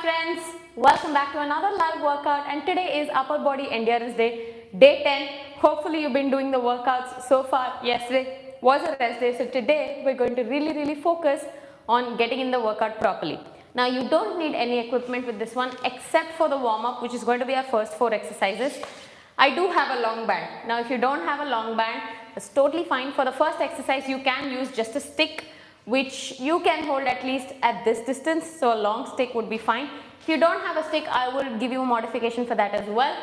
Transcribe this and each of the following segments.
friends, welcome back to another live workout, and today is upper body endurance day, day 10. Hopefully you've been doing the workouts so far. Yesterday was a rest day, so today we're going to really focus on getting in the workout properly. Now you don't need any equipment with this one except for the warm-up, which is going to be our first 4 exercises. I do have a long band. Now if you don't have a long band, it's totally fine. For the first exercise you can use just a stick, which you can hold at least at this distance, so a long stick would be fine. If you don't have a stick, I will give you a modification for that as well.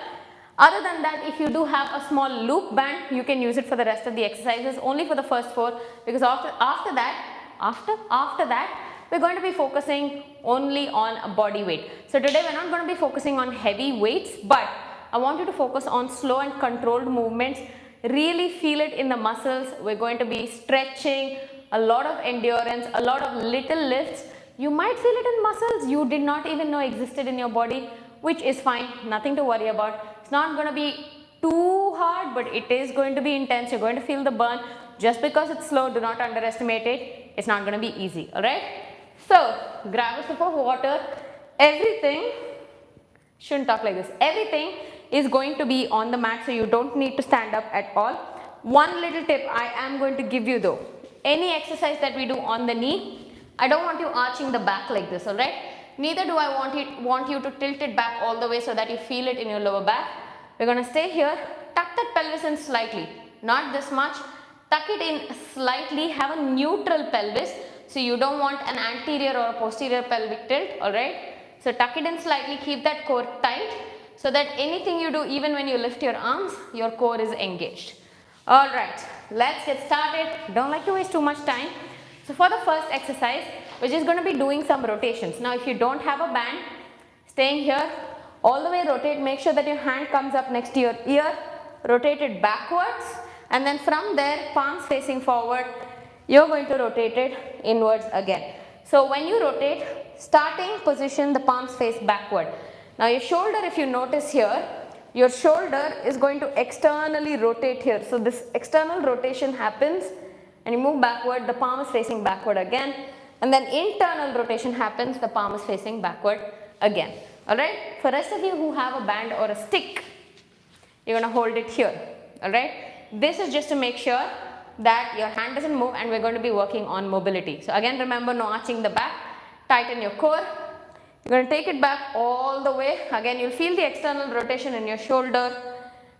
Other than that, if you do have a small loop band, you can use it for the rest of the exercises, only for the first 4, because after that we're going to be focusing only on body weight. So today we're not going to be focusing on heavy weights, but I want you to focus on slow and controlled movements. Really feel it in the muscles. We're going to be stretching, a lot of endurance, a lot of little lifts. You might feel it in muscles you did not even know existed in your body, which is fine, nothing to worry about. It's not going to be too hard, but it is going to be intense. You're going to feel the burn. Just because it's slow, do not underestimate it. It's not going to be easy, alright? So, grab a sip of water. Everything, shouldn't talk like this, everything is going to be on the mat, so you don't need to stand up at all. One little tip I am going to give you though. Any exercise that we do on the knee, I don't want you arching the back like this, alright? Neither do I want you to tilt it back all the way so that you feel it in your lower back. We're going to stay here, tuck that pelvis in slightly, not this much, tuck it in slightly, have a neutral pelvis, so you don't want an anterior or a posterior pelvic tilt, alright? So tuck it in slightly, keep that core tight so that anything you do, even when you lift your arms, your core is engaged. Alright, let's get started. Don't like to waste too much time. So for the first exercise, we're just going to be doing some rotations. Now if you don't have a band, staying here, all the way rotate, make sure that your hand comes up next to your ear, rotate it backwards, and then from there, palms facing forward, you're going to rotate it inwards again. So when you rotate, starting position, the palms face backward. Now your shoulder, if you notice here, your shoulder is going to externally rotate here. So this external rotation happens and you move backward, the palm is facing backward again, and then internal rotation happens, the palm is facing backward again. Alright, for rest of you who have a band or a stick, you're going to hold it here. Alright, this is just to make sure that your hand doesn't move, and we're going to be working on mobility. So again, remember, no arching the back, tighten your core. You're going to take it back all the way. Again, you'll feel the external rotation in your shoulder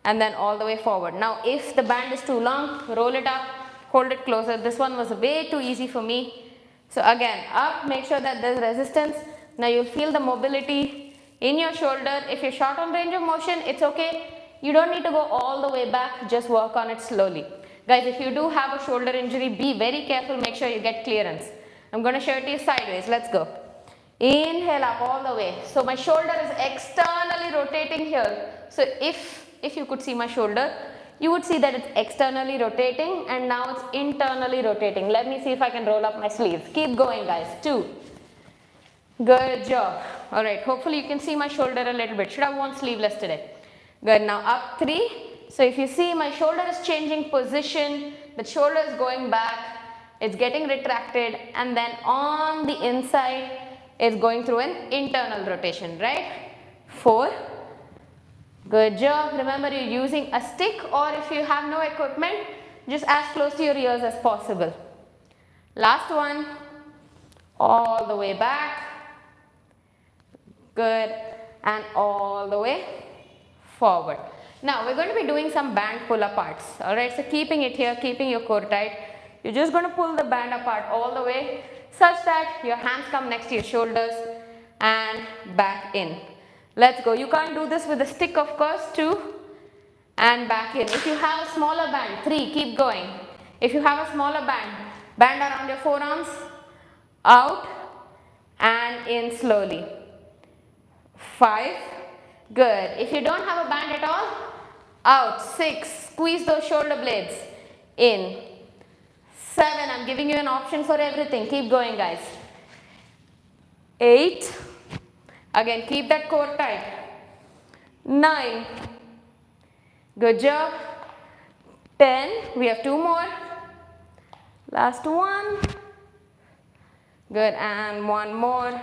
and then all the way forward. Now, if the band is too long, roll it up, hold it closer. This one was way too easy for me. So again, up, make sure that there's resistance. Now, you'll feel the mobility in your shoulder. If you're short on range of motion, it's okay. You don't need to go all the way back. Just work on it slowly. Guys, if you do have a shoulder injury, be very careful. Make sure you get clearance. I'm going to show it to you sideways. Let's go. Inhale up all the way. So my shoulder is externally rotating here. So if you could see my shoulder, you would see that it's externally rotating and now it's internally rotating. Let me see if I can roll up my sleeves. Keep going, guys. 2. Good job. Alright, hopefully you can see my shoulder a little bit. Should have worn sleeveless today. Good. Now up 3. So if you see, my shoulder is changing position. The shoulder is going back. It's getting retracted, and then on the inside, it's going through an internal rotation, right? 4. Good job. Remember, you're using a stick, or if you have no equipment, just as close to your ears as possible. Last one. All the way back. Good. And all the way forward. Now, we're going to be doing some band pull aparts. Alright, so keeping it here, keeping your core tight. You're just going to pull the band apart all the way, such that your hands come next to your shoulders and back in. Let's go. You can't do this with a stick, of course. 2 and back in. If you have a smaller band, 3, keep going. If you have a smaller band around your forearms, out and in slowly. 5, good. If you don't have a band at all, out. 6, squeeze those shoulder blades, in. 7, I'm giving you an option for everything. Keep going, guys. 8, again, keep that core tight. 9, good job. 10, we have 2 more. Last one. Good, and 1 more.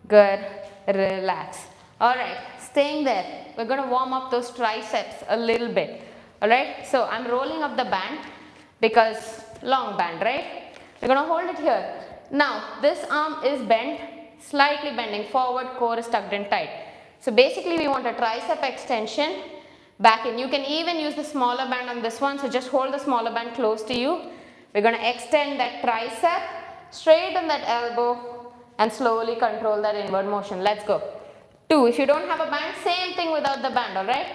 Good. relax. Alright, staying there. We're going to warm up those triceps a little bit. Alright, so I'm rolling up the band because long band, right? We're going to hold it here. Now, this arm is bent, slightly bending forward, core is tucked in tight. So basically we want a tricep extension back in. You can even use the smaller band on this one, so just hold the smaller band close to you. We're going to extend that tricep, straighten that elbow and slowly control that inward motion. Let's go. 2, if you don't have a band, same thing without the band, alright?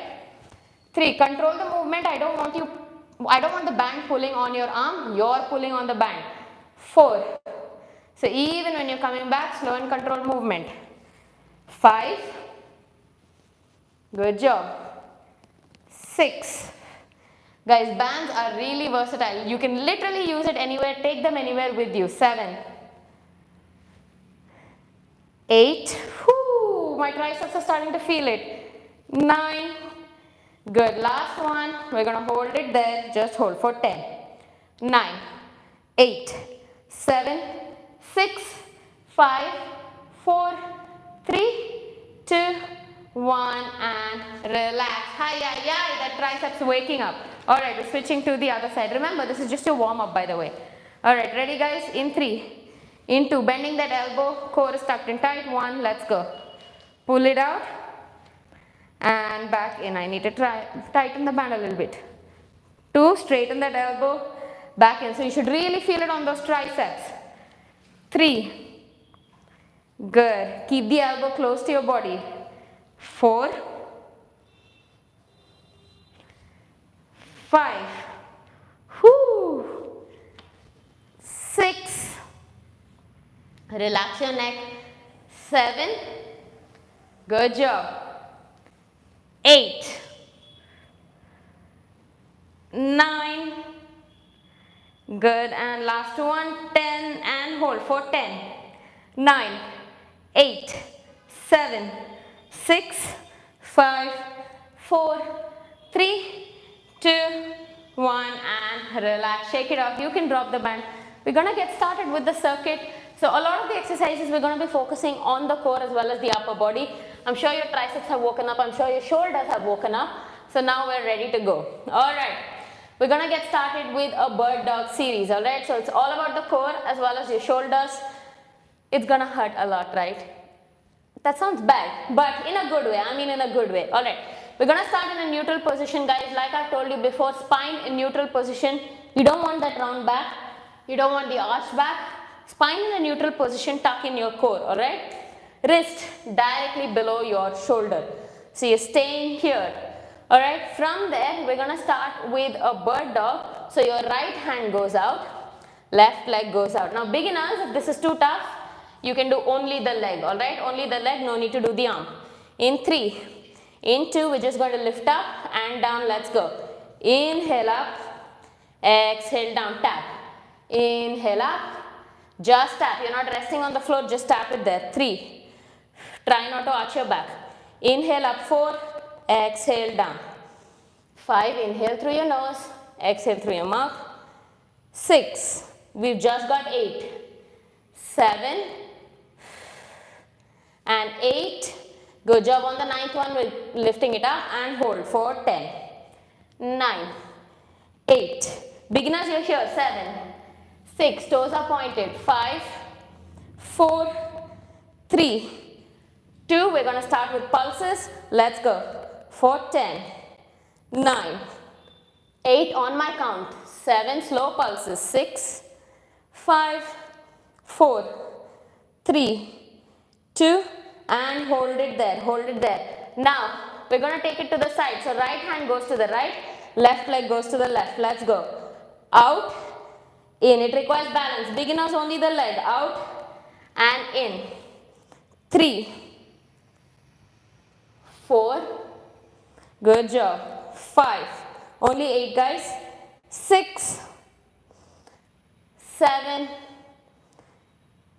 3, control the movement. I don't want the band pulling on your arm, you're pulling on the band. 4, so even when you're coming back, slow and controlled movement. 5, good job. 6, guys, bands are really versatile. You can literally use it anywhere, take them anywhere with you. 7, 8, whoo, my triceps are starting to feel it. 9, good, last one, we're going to hold it there, just hold for 10. 9, 8, 7, 6, 5, 4, 3, 2, 1 and relax. Hi, that triceps waking up. Alright, we're switching to the other side. Remember, this is just your warm up by the way. Alright, ready guys? In 3, in 2, bending that elbow, core is tucked in tight. 1, let's go. Pull it out and back in. I need to tighten the band a little bit. 2, straighten that elbow, back in. So you should really feel it on those triceps. 3, good. Keep the elbow close to your body. 4, 5, whoo, 6, relax your neck. 7, good job. 8, 9, good, and last one, 10 and hold for 10. 9, 8, 7, 6, 5, 4, 3, 2, 1 and relax. Shake it off. You can drop the band. We're going to get started with the circuit. So a lot of the exercises we're going to be focusing on the core as well as the upper body. I'm sure your triceps have woken up. I'm sure your shoulders have woken up. So now we're ready to go. Alright. We're going to get started with a bird dog series. Alright. So it's all about the core as well as your shoulders. It's going to hurt a lot, right? That sounds bad, but in a good way. I mean in a good way. Alright, we're going to start in a neutral position, guys. Like I told you before, spine in neutral position. You don't want that round back. You don't want the arch back. Spine in a neutral position, tuck in your core. Alright, wrist directly below your shoulder. So you're staying here. Alright, from there, we're going to start with a bird dog. So your right hand goes out, left leg goes out. Now beginners, if this is too tough, you can do only the leg, alright? Only the leg, no need to do the arm. In 3, in 2, we're just going to lift up and down, let's go. Inhale up, exhale down, tap. Inhale up, just tap. You're not resting on the floor, just tap it there. 3, try not to arch your back. Inhale up, 4, exhale down. 5, inhale through your nose, exhale through your mouth. 6, we've just got 8, 7, and 8. Good job on the 9th one with lifting it up and hold for 10, 9, 8. Beginners, you're here. 7, 6, toes are pointed. 5, 4, 3, 2. We're going to start with pulses. Let's go. For 10, 9, 8 on my count. 7 slow pulses. 6, 5, 4, 3, 2, and hold it there, hold it there. Now, we're going to take it to the side. So, right hand goes to the right, left leg goes to the left. Let's go. Out, in. It requires balance. Beginners, only the leg. Out and in. 3, 4, good job. 5, only 8 guys. 6, 7,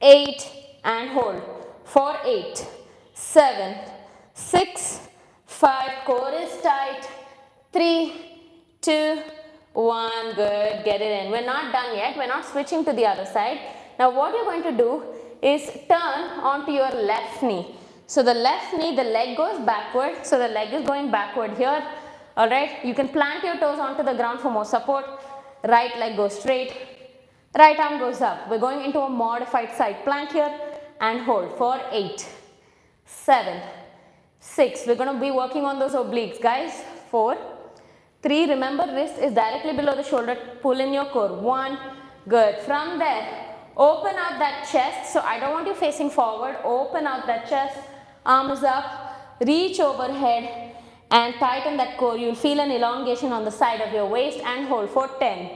8, and hold. For 8, 7, 6, 5, core is tight. 3, 2, 1, good, get it in. We're not done yet. We're not switching to the other side. Now what you're going to do is turn onto your left knee. So the left knee, the leg goes backward. So the leg is going backward here. Alright, you can plant your toes onto the ground for more support. Right leg goes straight. Right arm goes up. We're going into a modified side plank here and hold for 8, 7, 6. We're going to be working on those obliques, guys. 4, 3. Remember, wrist is directly below the shoulder. Pull in your core. 1. Good. From there, open out that chest. So I don't want you facing forward. Open out that chest. Arms up. Reach overhead and tighten that core. You'll feel an elongation on the side of your waist and hold for 10,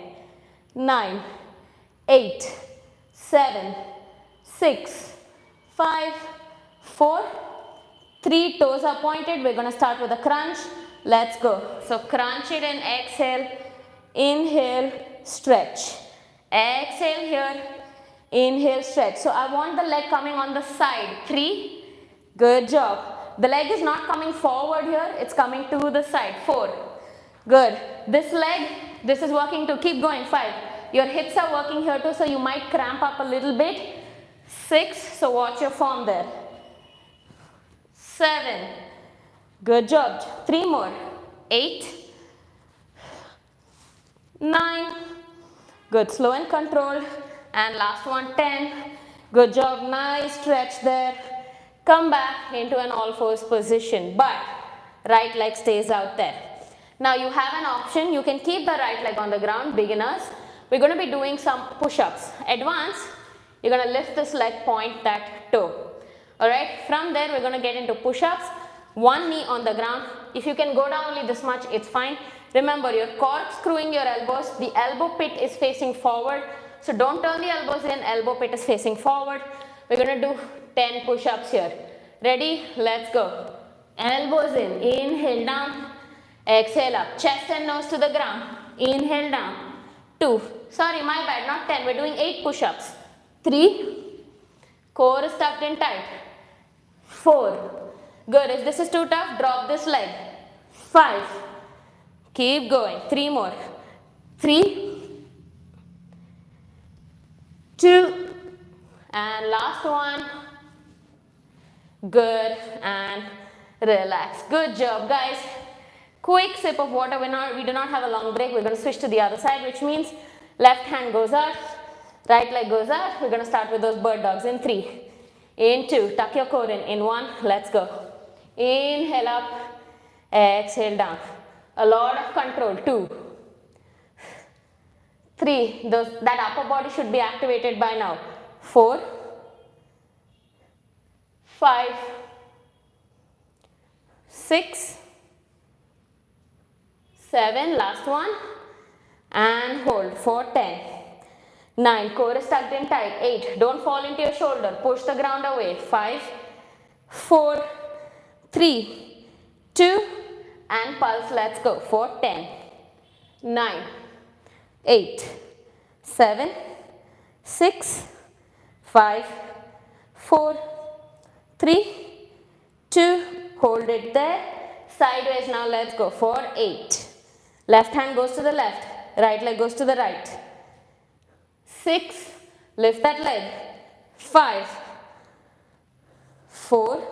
9, 8, 7, 6, 5, 4, 3. Toes are pointed. We're going to start with a crunch. Let's go. So crunch it in, exhale, inhale, stretch. Exhale here, inhale, stretch. So I want the leg coming on the side. 3. Good job. The leg is not coming forward here. It's coming to the side. 4. Good. This leg, this is working too. Keep going. 5. Your hips are working here too, so you might cramp up a little bit. 6. So watch your form there. 7. Good job. 3 more. 8. 9. Good. Slow and controlled. And last one, 10. Good job. Nice stretch there. Come back into an all fours position. But right leg stays out there. Now you have an option. You can keep the right leg on the ground. Beginners, we're going to be doing some push-ups. Advanced, you're going to lift this leg, point that toe. Alright. From there, we're going to get into push-ups. One knee on the ground. If you can go down only this much, it's fine. Remember, you're corkscrewing your elbows. The elbow pit is facing forward. So don't turn the elbows in. Elbow pit is facing forward. We're going to do 10 push-ups here. Ready? Let's go. Elbows in. Inhale down. Exhale up. Chest and nose to the ground. Inhale down. 2. Sorry, my bad. Not 10. We're doing 8 push-ups. 3. Core is tucked in tight. 4. Good. If this is too tough, drop this leg. 5. Keep going. 3 more. 3, 2, and last one. Good. And relax. Good job, guys. Quick sip of water. We do not have a long break. We're going to switch to the other side, which means left hand goes out, right leg goes out. We're going to start with those bird dogs in 3, in 2. Tuck your core in 1. Let's go. Inhale up, exhale down. A lot of control. 2, 3. That upper body should be activated by now. 4, 5, 6, 7. Last one. And hold for 10. 9. Core is tucked in tight. 8. Don't fall into your shoulder. Push the ground away. 5, 4, 3, 2, and pulse. Let's go for 10, 9, 8, 7, 6, 5, 4, 3, 2. Hold it there. Sideways now. Let's go for 8. Left hand goes to the left. Right leg goes to the right. 6. Lift that leg. 5, 4,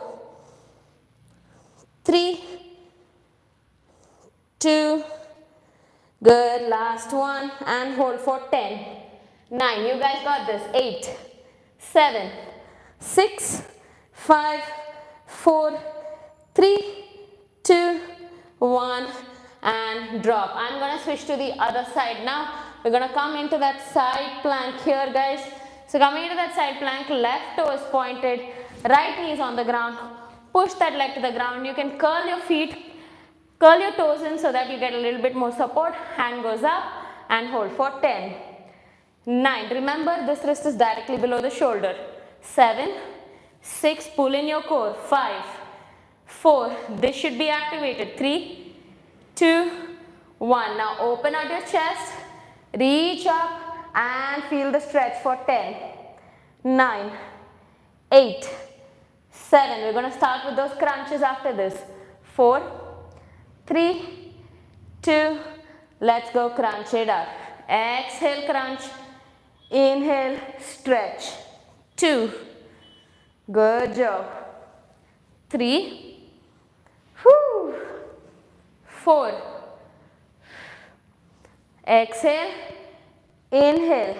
3, 2. Good. Last one. And hold for 10, 9. You guys got this. 8, 7, 6, 5, 4, 3, 2, 1. And drop. I'm going to switch to the other side now. We're going to come into that side plank here, guys. So coming into that side plank, left toe is pointed, right knee is on the ground. Push that leg to the ground. You can curl your feet, curl your toes in so that you get a little bit more support. Hand goes up and hold for 10, 9. Remember, this wrist is directly below the shoulder. 7, 6. Pull in your core. 5, 4. This should be activated. 3, 2, 1. Now open out your chest, reach up and feel the stretch for 10, 9, 8, 7. We're going to start with those crunches after this. 4, 3, 2. Let's go. Crunch it up. Exhale, crunch. Inhale, stretch. 2. Good job. 3, whew, 4, exhale, inhale,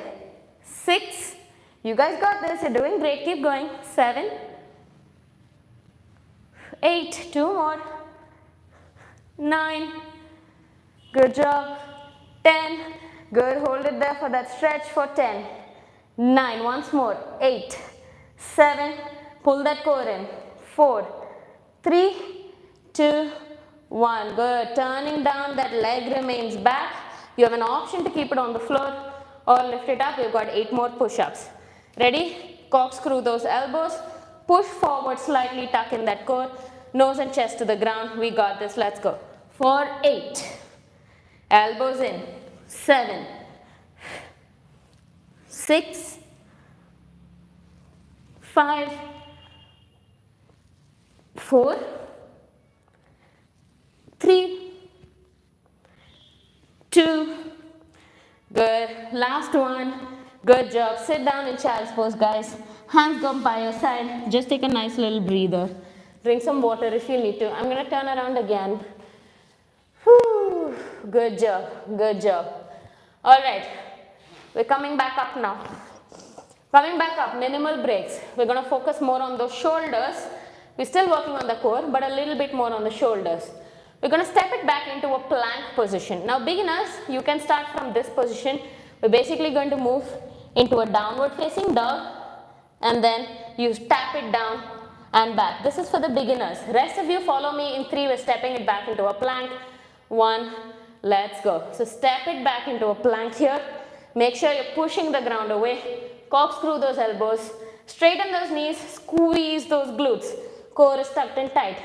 6, you guys got this, you're doing great, keep going, 7, 8, 2 more, 9, good job, 10, good, hold it there for that stretch for 10, 9, once more, 8, 7, pull that core in, 4, 3, 2, 1, good, turning down, that leg remains back, you have an option to keep it on the floor or lift it up, you've got 8 more push-ups, ready, corkscrew those elbows, push forward slightly, tuck in that core, nose and chest to the ground, we got this, let's go, for 8, elbows in, 7, 6, 5, 4, 3, 2, good, last one, good job, sit down in child's pose guys, hands go by your side, just take a nice little breather, drink some water if you need to, I'm going to turn around again, whew, good job, good job, alright, we're coming back up now, coming back up, minimal breaks, we're going to focus more on those shoulders, we're still working on the core but a little bit more on the shoulders. We're going to step it back into a plank position. Now beginners, you can start from this position. We're basically going to move into a downward facing dog and then you tap it down and back. This is for the beginners. Rest of you follow me in 3, we're stepping it back into a plank. 1, let's go. So step it back into a plank here. Make sure you're pushing the ground away. Corkscrew those elbows. Straighten those knees. Squeeze those glutes. Core is tucked in tight.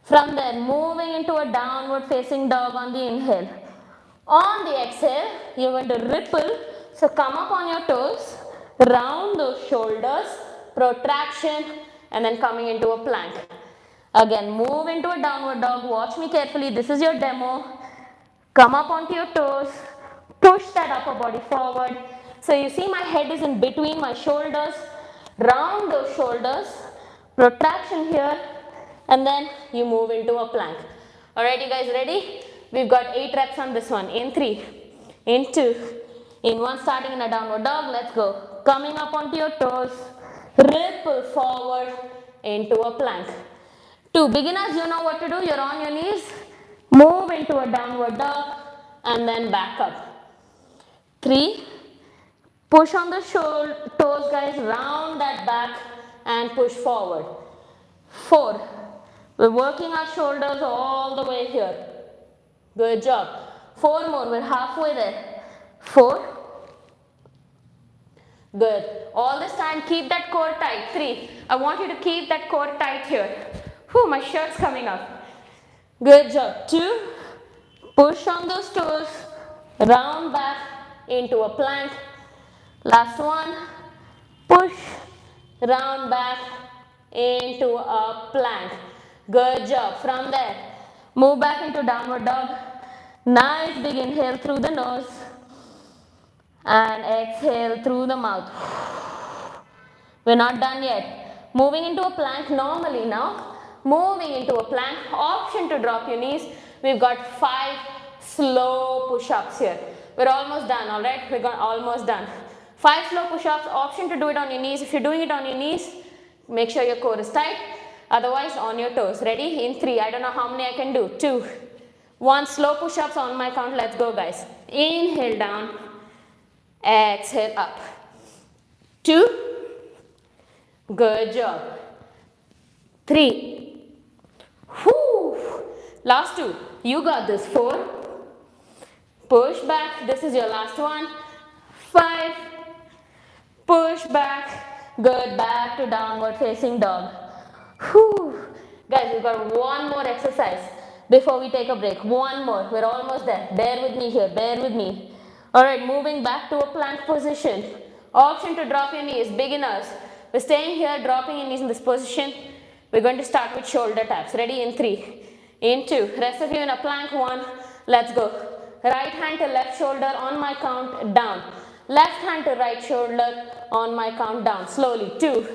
From there, moving into a downward facing dog on the inhale. On the exhale, you're going to ripple. So come up on your toes, round those shoulders, protraction, and then coming into a plank. Again, move into a downward dog. Watch me carefully. This is your demo. Come up onto your toes. Push that upper body forward. So you see my head is in between my shoulders. Round those shoulders. Protraction here. And then you move into a plank. Alright, you guys ready? We've got 8 reps on this one. In 3, in 2, in 1, starting in a downward dog. Let's go. Coming up onto your toes. Ripple forward into a plank. 2, beginners, you know what to do. You're on your knees. Move into a downward dog and then back up. 3, push on the toes guys. Round that back and push forward. 4, we're working our shoulders all the way here. Good job. 4 more. We're halfway there. 4. Good. All this time, keep that core tight. 3. I want you to keep that core tight here. Whew, my shirt's coming up. Good job. 2. Push on those toes. Round back into a plank. Last one. Push. Round back into a plank. Good job. From there, move back into downward dog. Nice big inhale through the nose and exhale through the mouth. We're not done yet. Moving into a plank normally now. Moving into a plank. Option to drop your knees. We've got 5 slow push-ups here. We're almost done, alright? We're almost done. 5 slow push-ups. Option to do it on your knees. If you're doing it on your knees, make sure your core is tight. Otherwise, on your toes. Ready? In 3. I don't know how many I can do. 2. 1. Slow push-ups on my count. Let's go, guys. Inhale down. Exhale up. 2. Good job. 3. Whew. Last 2. You got this. 4. Push back. This is your last one. 5. Push back. Good. Back to downward facing dog. Whew. Guys, we've got one more exercise before we take a break. One more. We're almost there. Bear with me here. Bear with me. Alright, moving back to a plank position. Option to drop your knees. Beginners. We're staying here, dropping your knees in this position. We're going to start with shoulder taps. Ready? In 3. In 2. Rest of you in a plank. 1. Let's go. Right hand to left shoulder on my count. Down. Left hand to right shoulder on my count. Down. Slowly. 2.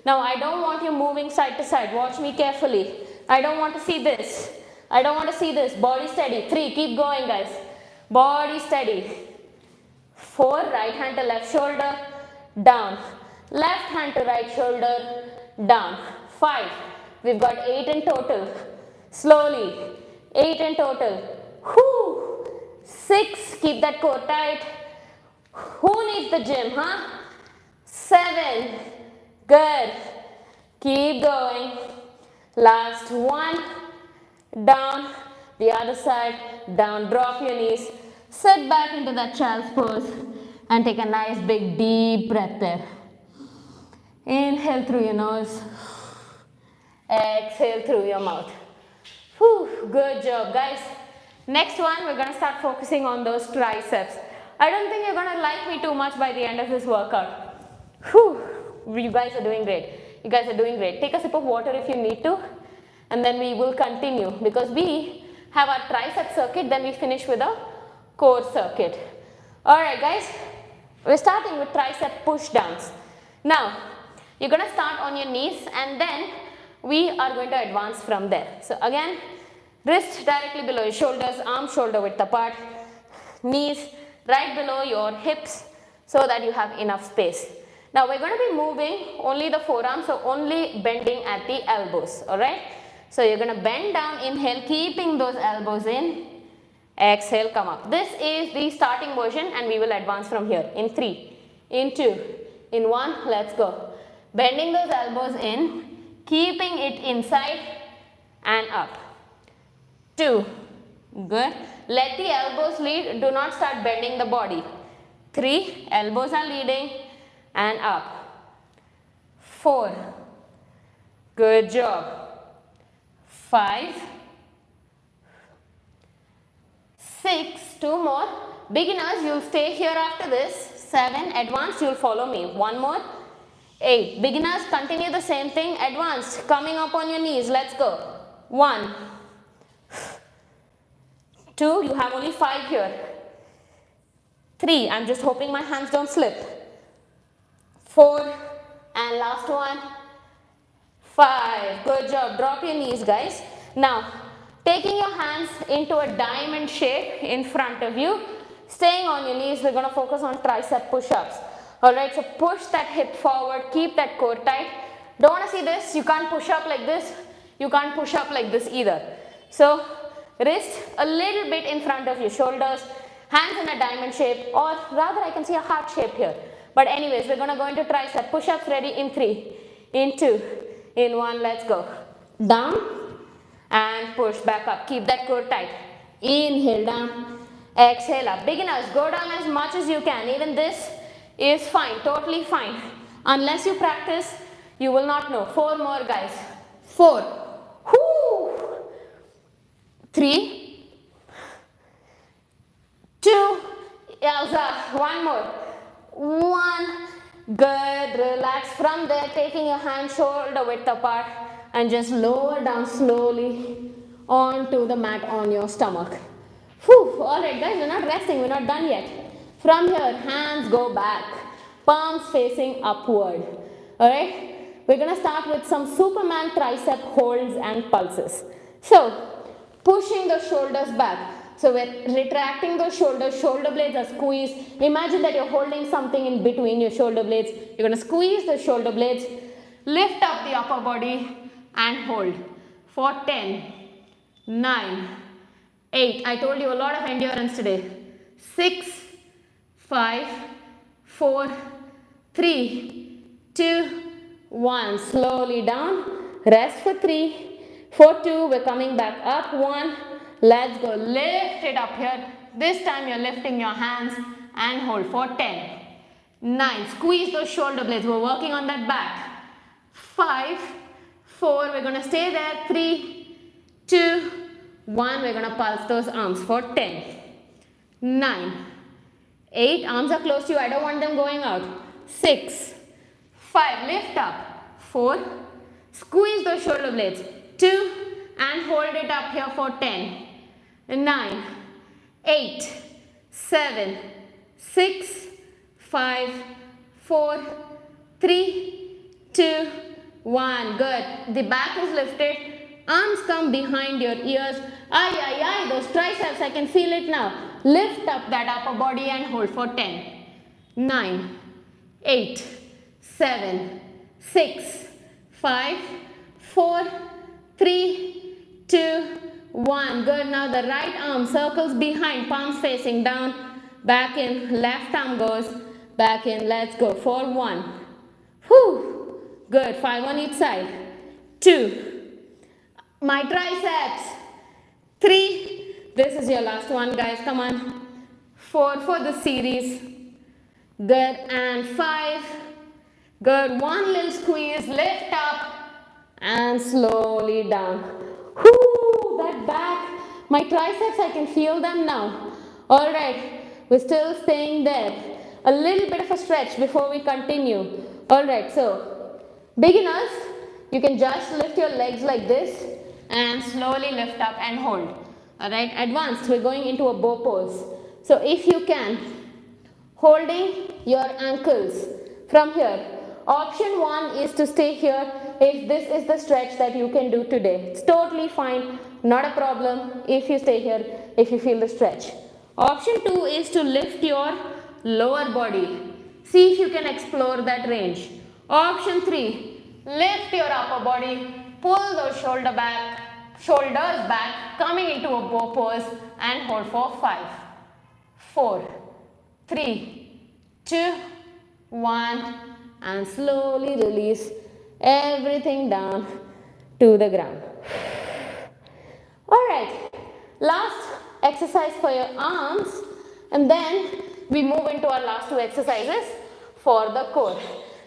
Now I don't want you moving side to side. Watch me carefully. I don't want to see this. I don't want to see this. Body steady. 3. Keep going, guys. Body steady. 4. Right hand to left shoulder. Down. Left hand to right shoulder. Down. 5. We've got 8 in total. Slowly. 8 in total. Whoo. 6. Keep that core tight. Who needs the gym, huh? 7. Good. Keep going. Last one. Down. The other side. Down. Drop your knees. Sit back into that child's pose and take a nice big deep breath there. Inhale through your nose. Exhale through your mouth. Whew, good job, guys. Next one, we're going to start focusing on those triceps. I don't think you're going to like me too much by the end of this workout. Whew, you guys are doing great. You guys are doing great. Take a sip of water if you need to, and then we will continue because we have our tricep circuit, then we finish with a core circuit. Alright, guys, we're starting with tricep push downs. Now, you're going to start on your knees and then we are going to advance from there. So again, wrist directly below your shoulders, arm shoulder width apart, knees right below your hips so that you have enough space. Now we're going to be moving only the forearms, so only bending at the elbows, alright? So you're going to bend down, inhale, keeping those elbows in, exhale, come up. This is the starting version and we will advance from here in 3, in 2, in 1, let's go. Bending those elbows in, keeping it inside and up. 2, good. Let the elbows lead, do not start bending the body. 3, elbows are leading and up. 4, good job. 5, 6, 2 more. Beginners, you'll stay here after this. 7, advanced, you'll follow me. 1 more. 8, beginners, continue the same thing. Advanced, coming up on your knees. Let's go. 1, 2, you have only 5 here. 3, I'm just hoping my hands don't slip. 4, and last one. 5, good job. Drop your knees, guys. Now, taking your hands into a diamond shape in front of you, staying on your knees, we're going to focus on tricep push-ups. Alright, so push that hip forward, keep that core tight. Don't want to see this, you can't push up like this, you can't push up like this either. So, wrist a little bit in front of your shoulders, hands in a diamond shape, or rather I can see a heart shape here. But anyways, we're going to go into tricep push-ups. Ready? In 3, in 2, in 1, let's go. Down and push back up. Keep that core tight. Inhale down, exhale up. Beginners, go down as much as you can. Even this is fine, totally fine. Unless you practice, you will not know. 4 more, guys. 4, whoo. 3, 2, Elsa, 1 more. 1, good, relax. From there, taking your hand shoulder width apart and just lower down slowly onto the mat on your stomach. Whew, alright guys, we're not resting, we're not done yet. From here, hands go back, palms facing upward. Alright, we're going to start with some Superman tricep holds and pulses. So, pushing the shoulders back. So we're retracting those shoulders, shoulder blades are squeezed. Imagine that you're holding something in between your shoulder blades. You're going to squeeze the shoulder blades, lift up the upper body and hold for 10, 9, 8. I told you a lot of endurance today. 6, 5, 4, 3, 2, 1. Slowly down. Rest for 3. For 2, we're coming back up. 1. Let's go. Lift it up here. This time you're lifting your hands and hold for 10, 9. Squeeze those shoulder blades. We're working on that back. 5, 4. We're going to stay there. 3, 2, 1. We're going to pulse those arms for 10, 9, 8. Arms are close to you. I don't want them going out. 6, 5. Lift up. 4. Squeeze those shoulder blades. 2. And hold it up here for 10, 9, 8, 7, 6, 5, 4, 3, 2, 1. Good. The back is lifted. Arms come behind your ears. Ay, ay, ay. Those triceps, I can feel it now. Lift up that upper body and hold for 10, 9, 8, 7, 6, 5, 4, 3, 2, 1. Good. Now the right arm circles behind, palms facing down. Back in. Left arm goes back in. Let's go for 1. Whew. Good. 5 on each side. 2. My triceps. 3. This is your last one, guys. Come on. 4 for the series. Good. And 5. Good. One little squeeze. Lift up. And slowly down. Whoo! That back. My triceps, I can feel them now. Alright. We're still staying there. A little bit of a stretch before we continue. Alright. So, beginners, you can just lift your legs like this and slowly lift up and hold. Alright, advanced, we're going into a bow pose. So if you can, holding your ankles from here. Option 1 is to stay here if this is the stretch that you can do today. It's totally fine, not a problem if you stay here, if you feel the stretch. Option 2 is to lift your lower body. See if you can explore that range. Option 3, lift your upper body, pull those shoulders back, coming into a bow pose and hold for 5, 4, 3, 2, 1 and slowly release everything down to the ground. Alright, last exercise for your arms and then we move into our last 2 exercises for the core.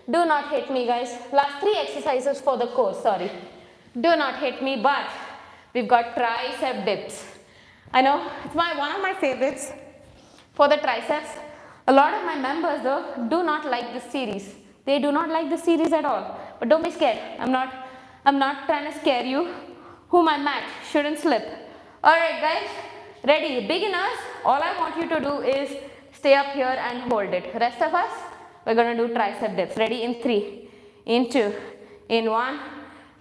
Do not hit me, guys. Last 3 exercises for the core, sorry. Do not hit me, but we've got tricep dips. I know, it's one of my favorites for the triceps. A lot of my members though do not like this series. They do not like this series at all. But don't be scared. I'm not trying to scare you. Who my mat shouldn't slip. Alright guys, ready? Beginners, all I want you to do is stay up here and hold it. Rest of us, we're going to do tricep dips. Ready? In 3, in 2, in 1.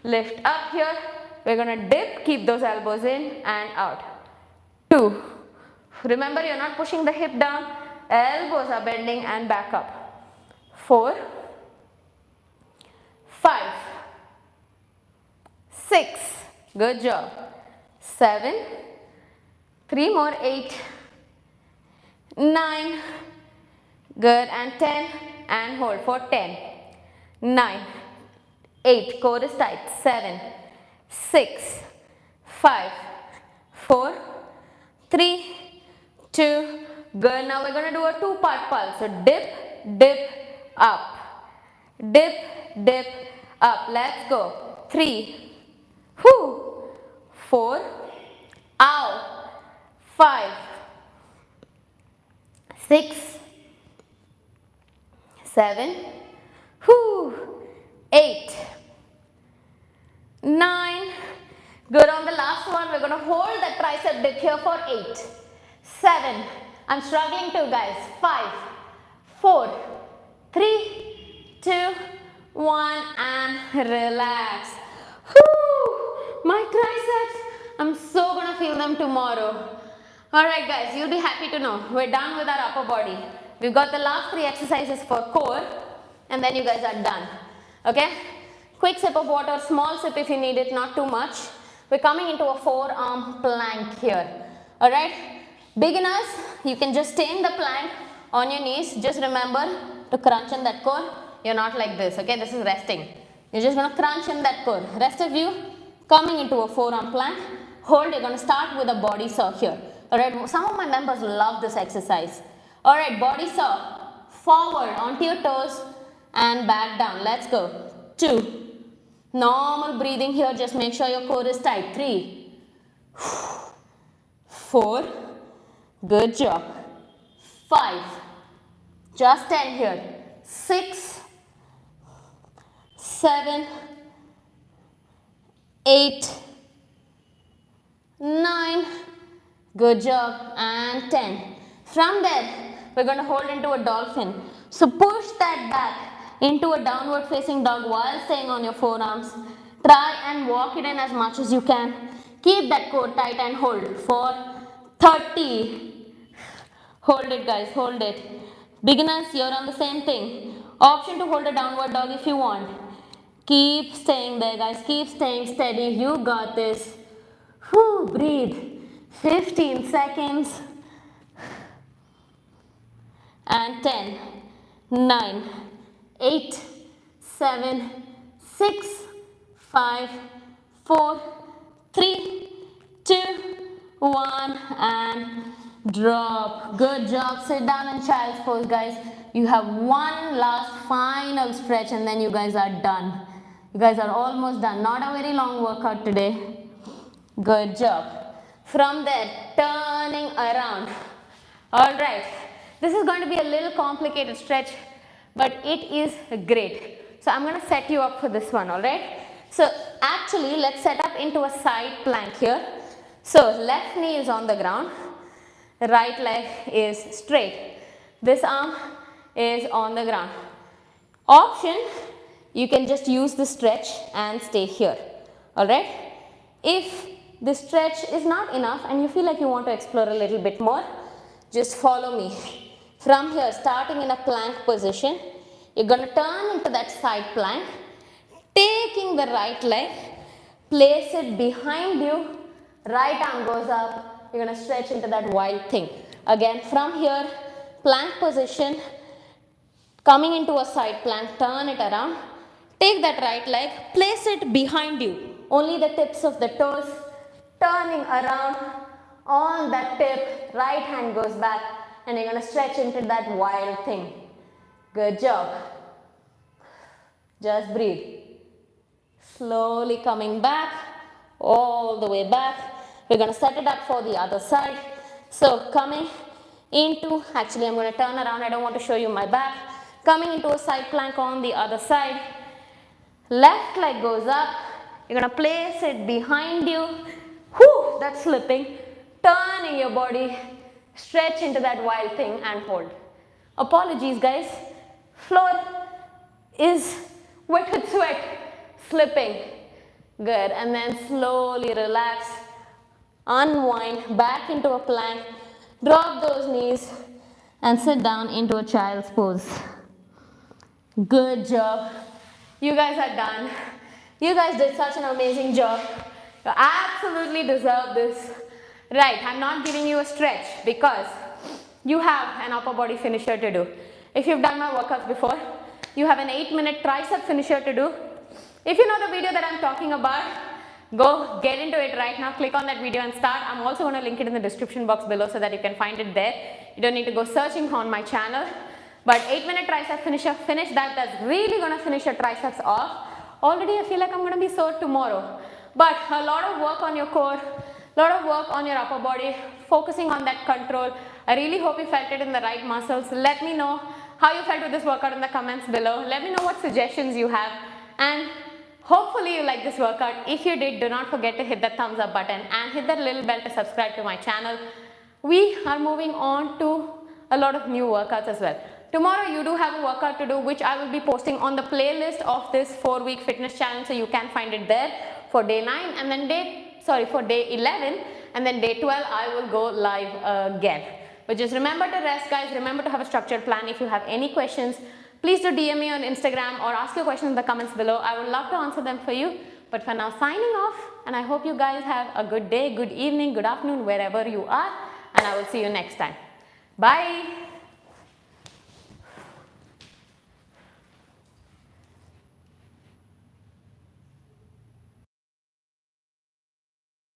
Lift up here. We're going to dip. Keep those elbows in and out. 2. Remember, you're not pushing the hip down. Elbows are bending and back up. 4, 5, 6. Good job. 7. 3 more. 8, 9. Good. And 10. And hold for 10, 9, 8. Core is tight. 7, 6, 5, 4, 3, 2. Good. Now we're going to do a 2-part pulse. So dip, dip, up. Dip, dip, up. Let's go. 3, 4, ow, 5, 6, 7, 8, 9. Good. On the last one, we're going to hold that tricep dip here for 8, 7. I'm struggling too, guys. 5, 4, 3, 2, 1 and relax. My triceps, I'm so going to feel them tomorrow. Alright guys, you'll be happy to know we're done with our upper body. We've got the last 3 exercises for core and then you guys are done. Okay? Quick sip of water, small sip if you need it, not too much. We're coming into a forearm plank here. Alright? Beginners, you can just stay in the plank on your knees. Just remember to crunch in that core. You're not like this, okay? This is resting. You're just going to crunch in that core. Rest of you, coming into a forearm plank. Hold, you're going to start with a body saw here. Alright, some of my members love this exercise. Alright, body saw, forward onto your toes and back down. Let's go. 2. Normal breathing here, just make sure your core is tight. 3, 4, good job. 5, just 10 here. 6, 7, 8, 9, good job, and 10. From there, we're going to hold into a dolphin. So push that back, into a downward facing dog while staying on your forearms. Try and walk it in as much as you can. Keep that core tight and hold for 30. Hold it guys, hold it. Beginners, you're on the same thing. Option to hold a downward dog if you want. Keep staying there guys, keep staying steady. You got this. Whew, breathe. 15 seconds. And 10, 9, 8, 7, 6, 5, 4, 3, 2, 1 and drop. Good job. Sit down in child's pose guys. You have one last final stretch and then you guys are done. You guys are almost done. Not a very long workout today. Good job. From there, turning around. Alright. This is going to be a little complicated stretch, but it is great. So I'm going to set you up for this one, alright? So actually, let's set up into a side plank here. So left knee is on the ground, right leg is straight. This arm is on the ground. Option, you can just use the stretch and stay here, alright? If the stretch is not enough and you feel like you want to explore a little bit more, just follow me. From here, starting in a plank position, you're going to turn into that side plank, taking the right leg, place it behind you, right arm goes up, you're going to stretch into that wild thing. Again, from here, plank position, coming into a side plank, turn it around, take that right leg, place it behind you, only the tips of the toes, turning around, on that tip, right hand goes back, and you're going to stretch into that wild thing. Good job. Just breathe. Slowly coming back, all the way back. We're going to set it up for the other side. So coming into, actually I'm going to turn around, I don't want to show you my back. Coming into a side plank on the other side. Left leg goes up, you're going to place it behind you. Whew, that's slipping. Turning your body, stretch into that wild thing and hold. Apologies guys, floor is wet with sweat, slipping. Good, and then slowly relax, unwind back into a plank, drop those knees and sit down into a child's pose. Good job. You guys are done. You guys did such an amazing job. You absolutely deserve this. Right, I'm not giving you a stretch because you have an upper body finisher to do. If you've done my workouts before, you have an 8-minute tricep finisher to do. If you know the video that I'm talking about, go get into it right now. Click on that video and start. I'm also going to link it in the description box below so that you can find it there. You don't need to go searching on my channel. But 8-minute tricep finisher, finish that. That's really going to finish your triceps off. Already I feel like I'm going to be sore tomorrow. But a lot of work on your core, a lot of work on your upper body, focusing on that control. I really hope you felt it in the right muscles. Let me know how you felt with this workout in the comments below. Let me know what suggestions you have. And hopefully you like this workout. If you did, do not forget to hit that thumbs up button and hit that little bell to subscribe to my channel. We are moving on to a lot of new workouts as well. Tomorrow you do have a workout to do which I will be posting on the playlist of this 4-week fitness challenge, so you can find it there for day 9 and then for day 11, and then day 12 I will go live again. But just remember to rest guys, remember to have a structured plan. If you have any questions, please do DM me on Instagram or ask your questions in the comments below. I would love to answer them for you. But for now, signing off, and I hope you guys have a good day, good evening, good afternoon, wherever you are, and I will see you next time. Bye.